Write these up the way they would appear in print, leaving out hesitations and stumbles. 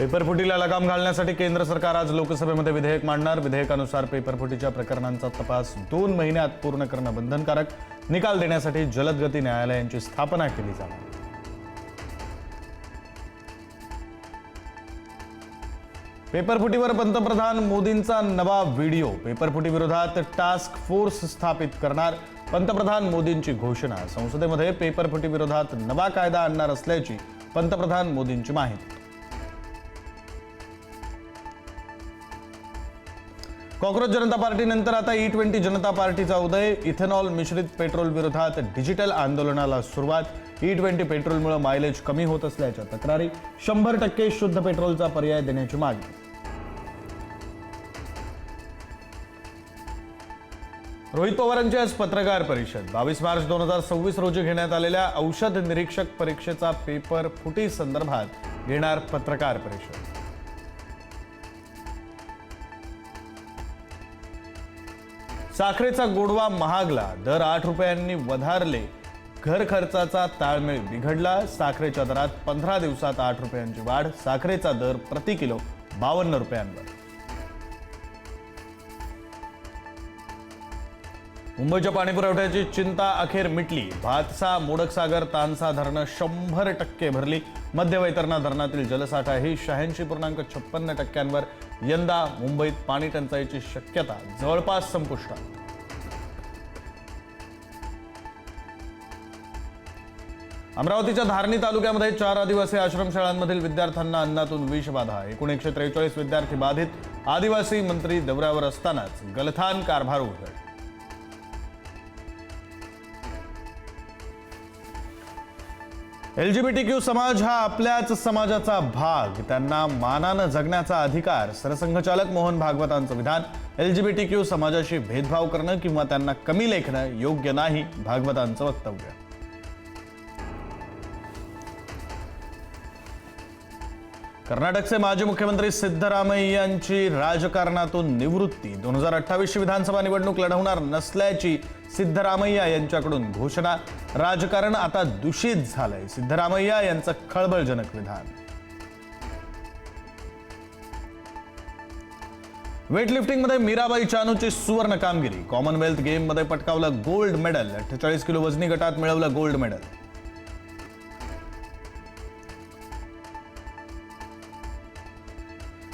पेपरफुटीला लगाम घालण्यासाठी केंद्र सरकार आज लोकसभेमध्ये विधेयक मांडणार। विधेयकानुसार पेपरफुटीच्या प्रकरणांचा तपास 2 महिन्यात पूर्ण करणं बंधनकारक, निकाल देण्यासाठी जलदगती न्यायालयांची स्थापना केली जाणार। पेपरफुटीवर पंतप्रधान मोदींचा नवा व्हिडिओ, पेपरफुटी विरोधात टास्क फोर्स स्थापित करणार, पंतप्रधान मोदींची घोषणा। संसदेमध्ये पेपरफुटी विरोधात नवा कायदा आणणार असल्याची पंतप्रधान मोदींची माहिती। काँग्रेस जनता पार्टीनंतर आता E20 जनता पार्टीचा उदय। इथेनॉल मिश्रित पेट्रोल विरोधात डिजिटल आंदोलनाला सुरुवात। E20 पेट्रोलमुळे मायलेज कमी होत असल्याच्या तक्रारी, 100% शुद्ध पेट्रोलचा पर्याय देण्याची मागणी। रोहित पवारांची आज पत्रकार परिषद। 22 मार्च 2026 रोजी घेण्यात आलेल्या औषध निरीक्षक परीक्षेचा पेपर फुटी संदर्भात घेणार पत्रकार परिषद। साखरेचा गोडवा महागला, दर 8 रुपयांनी वधारले, घर खर्चाचा ताळमेळ बिघडला। साखरेच्या दरात 15 दिवसात 8 रुपयांची वाढ, साखरेचा दर प्रति किलो 52 रुपयांवर। मुंबईच्या पाणीपुरवठ्याची चिंता अखेर मिटली। भातसा, मोडकसागर, तानसा धरणं 100% भरली। मध्य वैतरणा धरणातील जलसाठा ही 86.56%वर। यंदा मुंबईत पाणी टंचाईची शक्यता जवळपास संपुष्टात। अमरावतीच्या धारणी तालुक्यामध्ये 4 आदिवासी आश्रमशाळांमधील विद्यार्थ्यांना अन्नातून विषबाधा। एकूण 143 विद्यार्थी बाधित। आदिवासी मंत्री दौऱ्यावर असतानाच गलथान कारभार उघड। LGBTQ समाज हा आपल्याच समाजाचा भाग, त्यांना मानानं जगण्याचा अधिकार। सरसंघचालक मोहन भागवतांचं विधान। LGBTQ समाजाशी भेदभाव करणं किंवा त्यांना कमी लेखणं योग्य नाही, भागवतांचं वक्तव्य। कर्नाटकचे माजी मुख्यमंत्री सिद्धरामय्यांची राजकारणातून निवृत्ती। 2028ची विधानसभा निवडणूक लढवणार नसल्याची सिद्धरामय्या यांच्याकडून घोषणा। राजकारण आता दूषित झालंय, सिद्धरामय्या यांचं खळबळजनक विधान। वेटलिफ्टिंगमध्ये मीराबाई चानूची सुवर्ण कामगिरी। कॉमनवेल्थ गेममध्ये पटकावलं गोल्ड मेडल। 48 किलो वजनी गटात मिळवलं गोल्ड मेडल।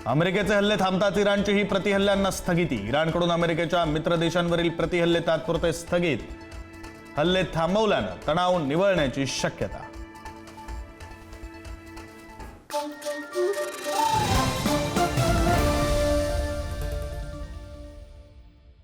अमेरिकेचे हल्ले थांबतात, इराणचीही प्रतिहल्ल्यांना स्थगिती। इराणकडून अमेरिकेच्या मित्र देशांवरील प्रतिहल्ले तात्पुरते स्थगित। हल्ले थांबवल्यानं तणाव निवळण्याची शक्यता।